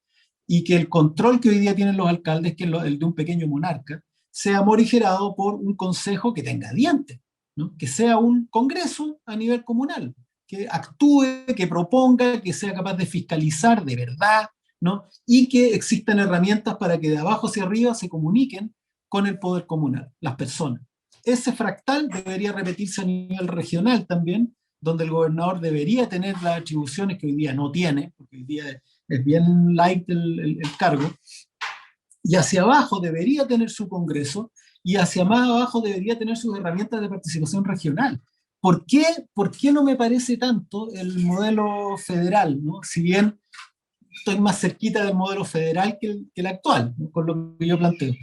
S3: y que el control que hoy día tienen los alcaldes, que es el de un pequeño monarca, sea morigerado por un consejo que tenga dientes, ¿no? Que sea un congreso a nivel comunal, que actúe, que proponga, que sea capaz de fiscalizar de verdad ¿no? Y que existan herramientas para que de abajo hacia arriba se comuniquen con el poder comunal, las personas. Ese fractal debería repetirse a nivel regional también, donde el gobernador debería tener las atribuciones que hoy día no tiene, porque hoy día es bien light el cargo, y hacia abajo debería tener su Congreso, y hacia más abajo debería tener sus herramientas de participación regional. ¿Por qué no me parece tanto el modelo federal, ¿no? Si bien estoy más cerquita del modelo federal que el actual, ¿no? Con lo que yo planteo.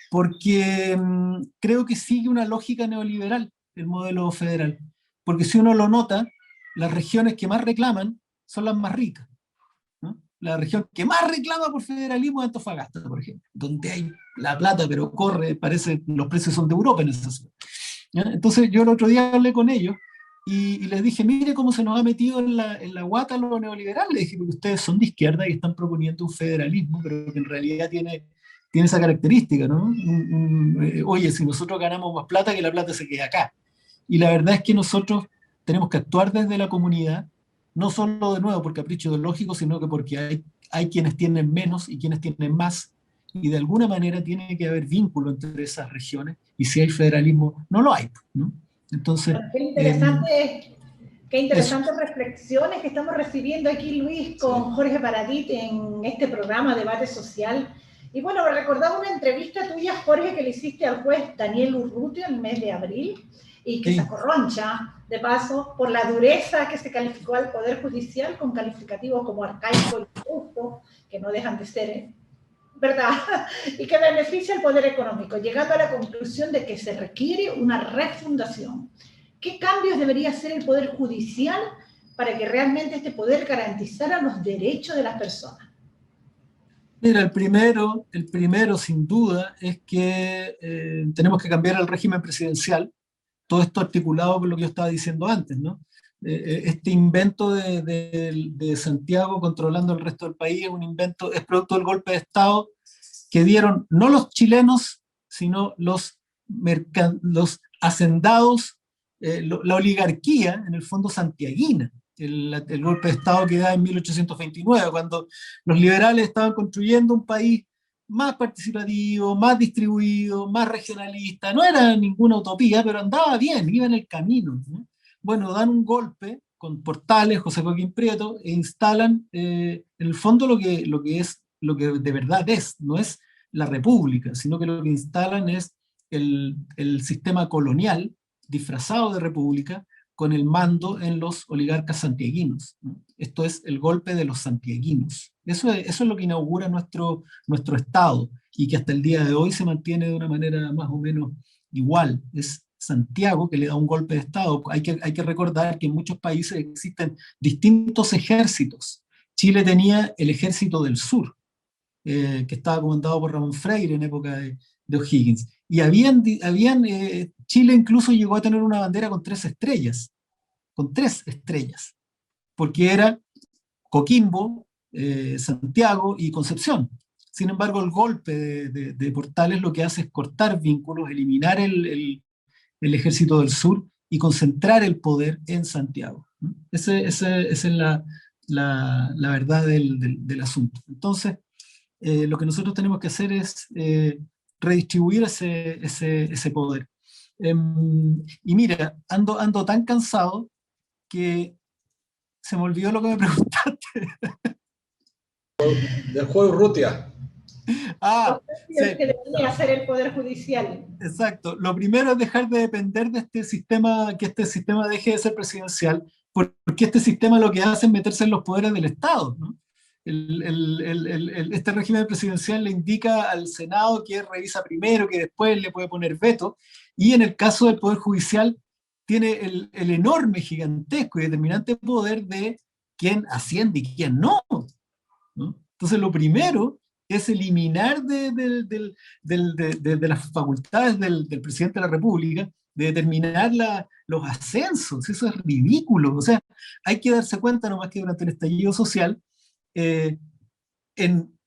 S3: Porque creo que sigue una lógica neoliberal el modelo federal. Porque si uno lo nota, las regiones que más reclaman son las más ricas, ¿no? La región que más reclama por federalismo es Antofagasta, por ejemplo, donde hay la plata, pero corre, parece los precios son de Europa en esa ciudad. Entonces yo el otro día hablé con ellos y les dije, mire cómo se nos ha metido en la guata lo neoliberal. Les dije, porque ustedes son de izquierda y están proponiendo un federalismo, pero que en realidad tiene esa característica, ¿no? Oye, si nosotros ganamos más plata, que la plata se quede acá. Y la verdad es que nosotros tenemos que actuar desde la comunidad, no solo de nuevo por capricho ideológico, sino que porque hay quienes tienen menos y quienes tienen más, y de alguna manera tiene que haber vínculo entre esas regiones, y si hay federalismo, no lo hay, ¿no? Entonces,
S2: qué interesantes reflexiones que estamos recibiendo aquí, Luis, con Jorge Paradit en este programa Debate Social. Y bueno, me recordaba una entrevista tuya, Jorge, que le hiciste al juez Daniel Urrutia en el mes de abril, y que se acorroncha, de paso, por la dureza que se calificó al Poder Judicial con calificativos como arcaico y injusto, que no dejan de ser, ¿verdad? Y que beneficia al poder económico, llegando a la conclusión de que se requiere una refundación. ¿Qué cambios debería hacer el Poder Judicial para que realmente este poder garantizara los derechos de las personas?
S3: Mira, el primero sin duda es que tenemos que cambiar el régimen presidencial, todo esto articulado con lo que yo estaba diciendo antes, ¿no? Este invento de Santiago controlando el resto del país es un invento, es producto del golpe de Estado que dieron no los chilenos, sino los hacendados, la oligarquía, en el fondo santiaguina. El golpe de Estado que da en 1829, cuando los liberales estaban construyendo un país más participativo, más distribuido, más regionalista. No era ninguna utopía, pero andaba bien, iba en el camino, ¿no? Bueno, dan un golpe con Portales, José Joaquín Prieto, e instalan en el fondo lo que de verdad es, no es la república, sino que lo que instalan es el sistema colonial disfrazado de república, con el mando en los oligarcas santiaguinos, ¿no? Esto es el golpe de los santiaguinos. Eso es lo que inaugura nuestro Estado, y que hasta el día de hoy se mantiene de una manera más o menos igual. Es Santiago que le da un golpe de Estado. Hay que recordar que en muchos países existen distintos ejércitos. Chile tenía el Ejército del Sur, que estaba comandado por Ramón Freire en época de O'Higgins. Y Chile incluso llegó a tener una bandera con 3 estrellas, porque era Coquimbo, Santiago y Concepción. Sin embargo, el golpe de Portales lo que hace es cortar vínculos, eliminar el Ejército del Sur y concentrar el poder en Santiago, ¿no? Esa es la verdad del asunto. Entonces, lo que nosotros tenemos que hacer es redistribuir ese poder. Y mira, ando tan cansado que se me olvidó lo que me preguntaste.
S1: Del juez Urrutia.
S2: Sí. Que debería hacer el Poder Judicial.
S3: Exacto. Lo primero es dejar de depender de este sistema, que este sistema deje de ser presidencial, porque este sistema lo que hace es meterse en los poderes del Estado, ¿no? Este régimen presidencial le indica al Senado que revisa primero, que después le puede poner veto, y en el caso del Poder Judicial tiene el enorme, gigantesco y determinante poder de quién asciende y quién no, ¿no? Entonces lo primero es eliminar de las facultades del presidente de la República de determinar los ascensos. Eso es ridículo. O sea, hay que darse cuenta nomás que durante el estallido social, en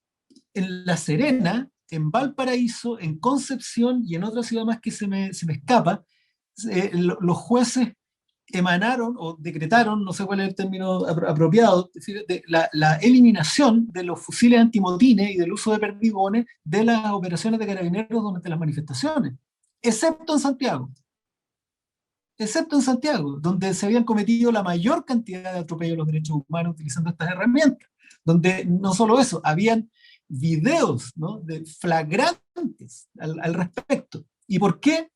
S3: La Serena, en Valparaíso, en Concepción y en otra ciudad más que se me escapa, los jueces emanaron o decretaron, no sé cuál es el término apropiado, es decir, la eliminación de los fusiles antimotines y del uso de perdigones de las operaciones de carabineros durante las manifestaciones, excepto en Santiago. Excepto en Santiago, donde se habían cometido la mayor cantidad de atropellos a los derechos humanos utilizando estas herramientas, donde no solo eso, habían videos, ¿no?, de flagrantes al respecto. ¿Y por qué?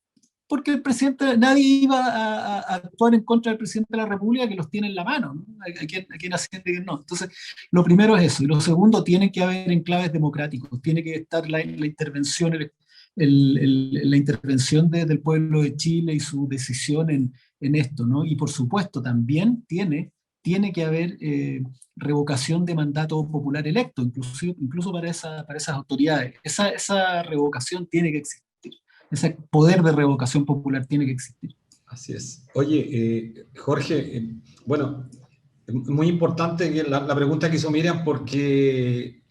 S3: Porque el presidente, nadie iba a actuar en contra del presidente de la República, que los tiene en la mano, ¿no? A quien asciende y a quien no. Entonces, lo primero es eso. Y lo segundo, tiene que haber enclaves democráticos, tiene que estar la intervención, la intervención del pueblo de Chile y su decisión en esto, ¿no? Y por supuesto, también tiene que haber revocación de mandato popular electo, incluso para esas autoridades. Esa revocación tiene que existir. Ese poder de revocación popular tiene que existir.
S1: Así es. Oye, Jorge, bueno, muy importante la pregunta que hizo Miriam, porque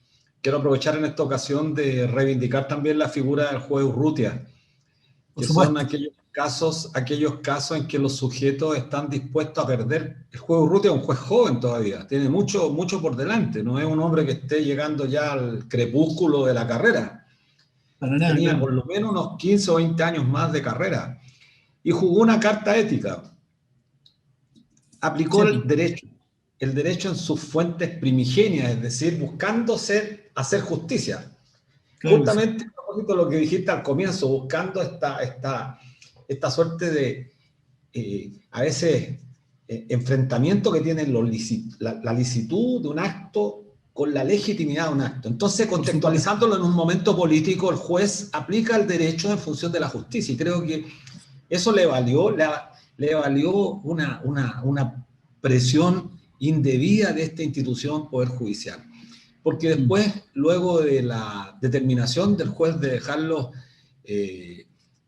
S1: quiero aprovechar en esta ocasión de reivindicar también la figura del juez Urrutia, que son aquellos casos en que los sujetos están dispuestos a perder. El juez Urrutia es un juez joven todavía, tiene mucho por delante, no es un hombre que esté llegando ya al crepúsculo de la carrera. Tenía por lo menos unos 15 o 20 años más de carrera y jugó una carta ética. Aplicó el derecho en sus fuentes primigenias, es decir, buscando hacer justicia. Claro, justamente a propósito de lo que dijiste al comienzo, buscando esta suerte de, a veces, enfrentamiento que tiene la licitud de un acto con la legitimidad de un acto. Entonces, contextualizándolo en un momento político, el juez aplica el derecho en función de la justicia, y creo que eso le valió una presión indebida de esta institución Poder Judicial. Porque después, luego de la determinación del juez de dejarlos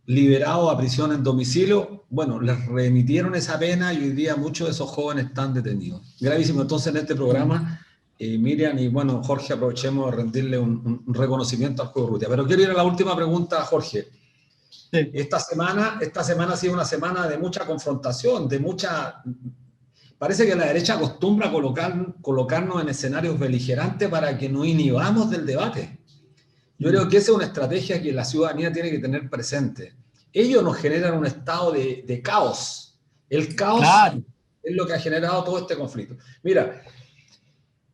S1: liberados a prisión en domicilio, bueno, les remitieron esa pena y hoy día muchos de esos jóvenes están detenidos. Gravísimo. Entonces, en este programa, Miriam y, bueno, Jorge, aprovechemos de rendirle un reconocimiento al juez Urrutia. Pero quiero ir a la última pregunta, Jorge. Sí. Esta semana ha sido una semana de mucha confrontación, parece que la derecha acostumbra a colocarnos en escenarios beligerantes para que nos inhibamos del debate. Yo creo que esa es una estrategia que la ciudadanía tiene que tener presente. Ellos nos generan un estado de caos. El caos es lo que ha generado todo este conflicto. Mira,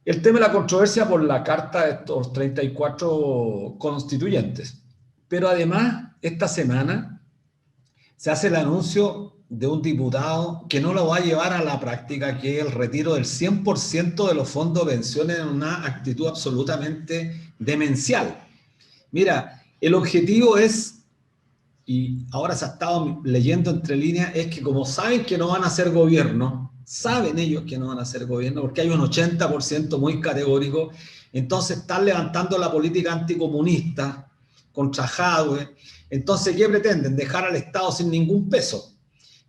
S1: el tema de la controversia por la carta de estos 34 constituyentes. Pero además, esta semana se hace el anuncio de un diputado que no lo va a llevar a la práctica, que es el retiro del 100% de los fondos de pensiones en una actitud absolutamente demencial. Mira, el objetivo es, y ahora se ha estado leyendo entre líneas, es que como saben que no van a hacer gobierno, saben ellos que no van a hacer gobierno, porque hay un 80% muy categórico, entonces están levantando la política anticomunista contra Jadwe. Entonces, ¿qué pretenden? Dejar al Estado sin ningún peso.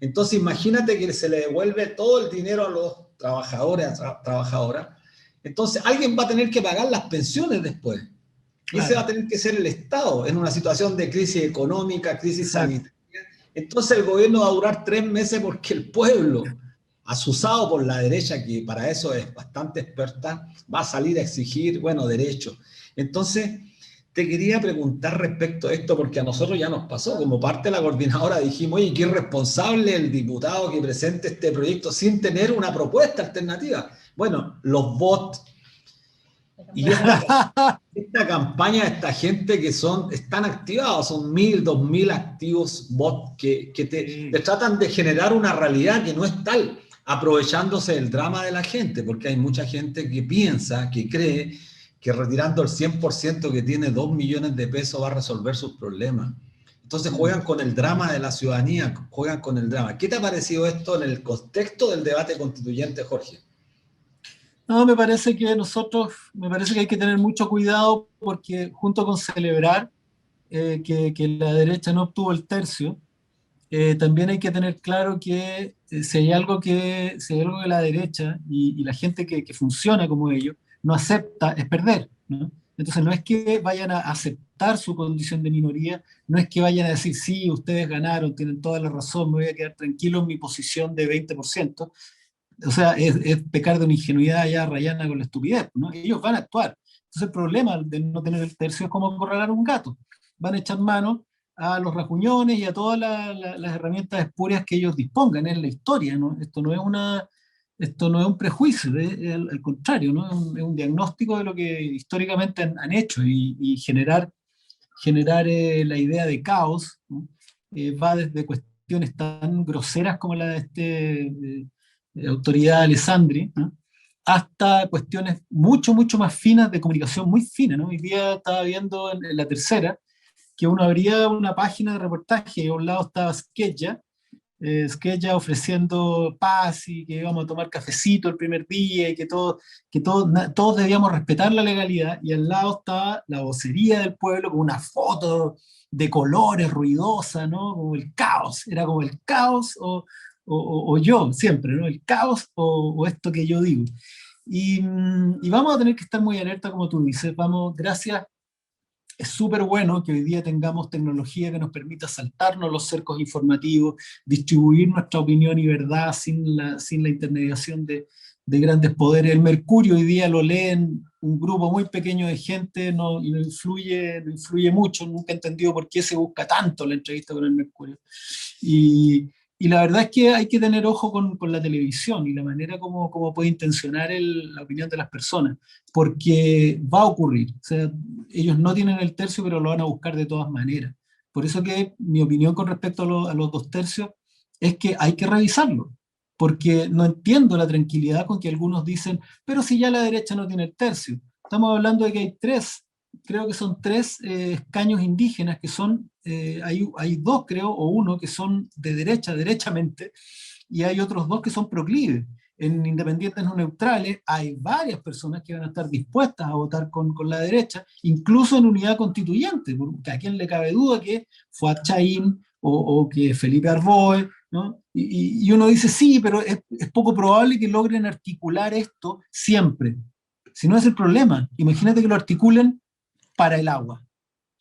S1: Entonces, imagínate que se le devuelve todo el dinero a los trabajadores, trabajadoras. Entonces, alguien va a tener que pagar las pensiones después. Y ese va a tener que ser el Estado en una situación de crisis económica, crisis sanitaria. Entonces, el gobierno va a durar 3 meses porque el pueblo, asusado por la derecha, que para eso es bastante experta, va a salir a exigir, bueno, derechos. Entonces, te quería preguntar respecto a esto, porque a nosotros ya nos pasó, como parte de la coordinadora dijimos, oye, qué irresponsable el diputado que presente este proyecto sin tener una propuesta alternativa. Bueno, los bots y esta campaña de esta gente que están activados, son 1.000, 2.000 activos bots que te tratan de generar una realidad que no es tal, aprovechándose del drama de la gente, porque hay mucha gente que piensa, que cree que retirando el 100% que tiene 2 millones de pesos va a resolver sus problemas. Entonces juegan con el drama de la ciudadanía, juegan con el drama. ¿Qué te ha parecido esto en el contexto del debate constituyente, Jorge?
S3: No, me parece que hay que tener mucho cuidado, porque junto con celebrar que la derecha no obtuvo el tercio, también hay que tener claro que si hay algo que la derecha y la gente que funciona como ellos no acepta, es perder, ¿no? Entonces no es que vayan a aceptar su condición de minoría, no es que vayan a decir, sí, ustedes ganaron, tienen toda la razón, me voy a quedar tranquilo en mi posición de 20%. O sea, es pecar de una ingenuidad ya rayana con la estupidez, ¿no? Ellos van a actuar. Entonces el problema de no tener el tercio es como acorralar un gato. Van a echar mano a los rajuñones y a todas las herramientas espurias que ellos dispongan en la historia, ¿no? Esto no es un prejuicio, al contrario, ¿no? Es un diagnóstico de lo que históricamente han hecho y generar la idea de caos, ¿no? Va desde cuestiones tan groseras como la de autoridad Alessandri, ¿no? Hasta cuestiones mucho, mucho más finas, de comunicación muy fina, ¿no? Hoy día estaba viendo en La Tercera que uno abría una página de reportaje y a un lado estaba Sketcha ofreciendo paz y que íbamos a tomar cafecito el primer día y todos debíamos respetar la legalidad, y al lado estaba la vocería del pueblo con una foto de colores ruidosa, ¿no? Como el caos, era como el caos o yo, siempre, ¿no? El caos o esto que yo digo. Y vamos a tener que estar muy alerta, como tú dices, gracias. Es súper bueno que hoy día tengamos tecnología que nos permita saltarnos los cercos informativos, distribuir nuestra opinión y verdad sin la intermediación de grandes poderes. El Mercurio hoy día lo leen un grupo muy pequeño de gente, y no influye mucho. Nunca he entendido por qué se busca tanto la entrevista con el Mercurio. Y la verdad es que hay que tener ojo con la televisión y la manera como puede intencionar la opinión de las personas, porque va a ocurrir. O sea, ellos no tienen el tercio, pero lo van a buscar de todas maneras. Por eso que mi opinión con respecto a los 2/3 es que hay que revisarlo, porque no entiendo la tranquilidad con que algunos dicen, pero si ya la derecha no tiene el tercio. Estamos hablando de que hay creo que son tres escaños indígenas que son, hay dos creo, o uno que son de derecha, derechamente, y hay otros dos que son proclives. En independientes no neutrales hay varias personas que van a estar dispuestas a votar con la derecha, incluso en unidad constituyente, porque a quien le cabe duda que Fuad Chaín o que Felipe Arboe, ¿no? Y uno dice, sí, pero es poco probable que logren articular esto siempre. Si no es el problema, imagínate que lo articulen para el agua.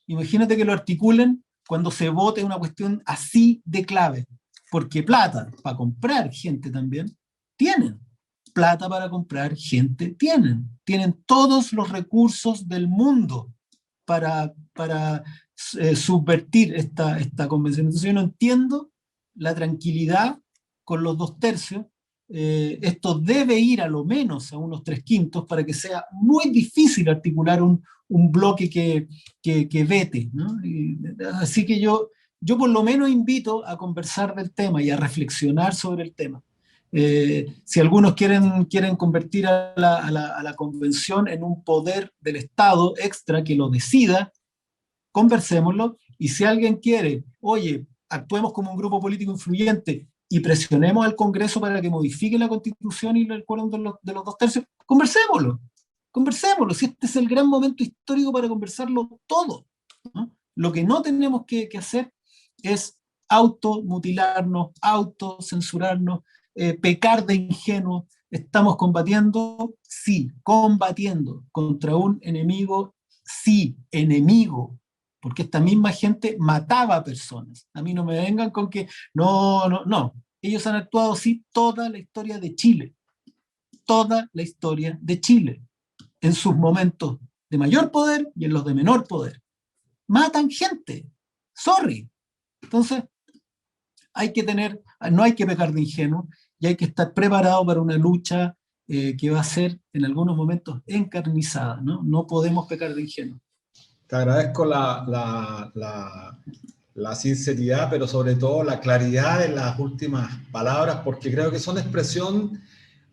S3: Imagínate que lo articulen cuando se vote una cuestión así de clave, porque plata para comprar gente también tienen. Plata para comprar gente tienen todos los recursos del mundo para subvertir esta convención. Entonces yo no entiendo la tranquilidad con los 2/3. Esto debe ir a lo menos a unos 3/5 para que sea muy difícil articular un bloque que vete, ¿no? Así que yo por lo menos invito a conversar del tema y a reflexionar sobre el tema. Si algunos quieren convertir a la convención en un poder del Estado extra que lo decida, conversémoslo, y si alguien quiere, oye, actuemos como un grupo político influyente y presionemos al Congreso para que modifique la Constitución y el quórum de los 2/3, conversémoslo, si este es el gran momento histórico para conversarlo todo, ¿no? Lo que no tenemos que hacer es automutilarnos, autocensurarnos, pecar de ingenuo. Estamos combatiendo, sí, combatiendo contra un enemigo, sí, enemigo, porque esta misma gente mataba a personas. A mí no me vengan con que no. Ellos han actuado así toda la historia de Chile. Toda la historia de Chile. En sus momentos de mayor poder y en los de menor poder. Matan gente. Sorry. Entonces, no hay que pecar de ingenuo y hay que estar preparado para una lucha que va a ser en algunos momentos encarnizada, ¿no? No podemos pecar de ingenuo.
S1: Te agradezco la sinceridad, pero sobre todo la claridad en las últimas palabras, porque creo que son expresión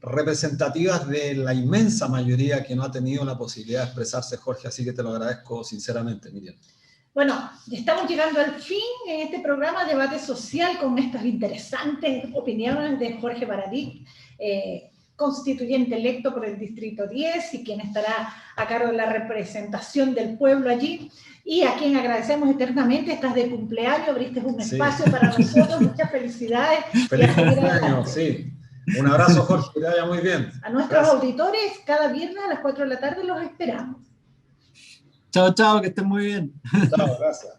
S1: representativas de la inmensa mayoría que no ha tenido la posibilidad de expresarse, Jorge, así que te lo agradezco sinceramente, Miriam.
S2: Bueno, estamos llegando al fin en este programa Debate Social con estas interesantes opiniones de Jorge Baradit, constituyente electo por el Distrito 10 y quien estará a cargo de la representación del pueblo allí, y a quien agradecemos eternamente. Estás de cumpleaños, abriste un espacio para nosotros, muchas felicidades.
S1: Feliz cumpleaños, sí. Un abrazo, Jorge, que te vaya muy bien.
S2: A nuestros auditores, cada viernes a las 4 de la tarde los esperamos.
S3: Chao, chao, que estén muy bien.
S1: Chao, gracias.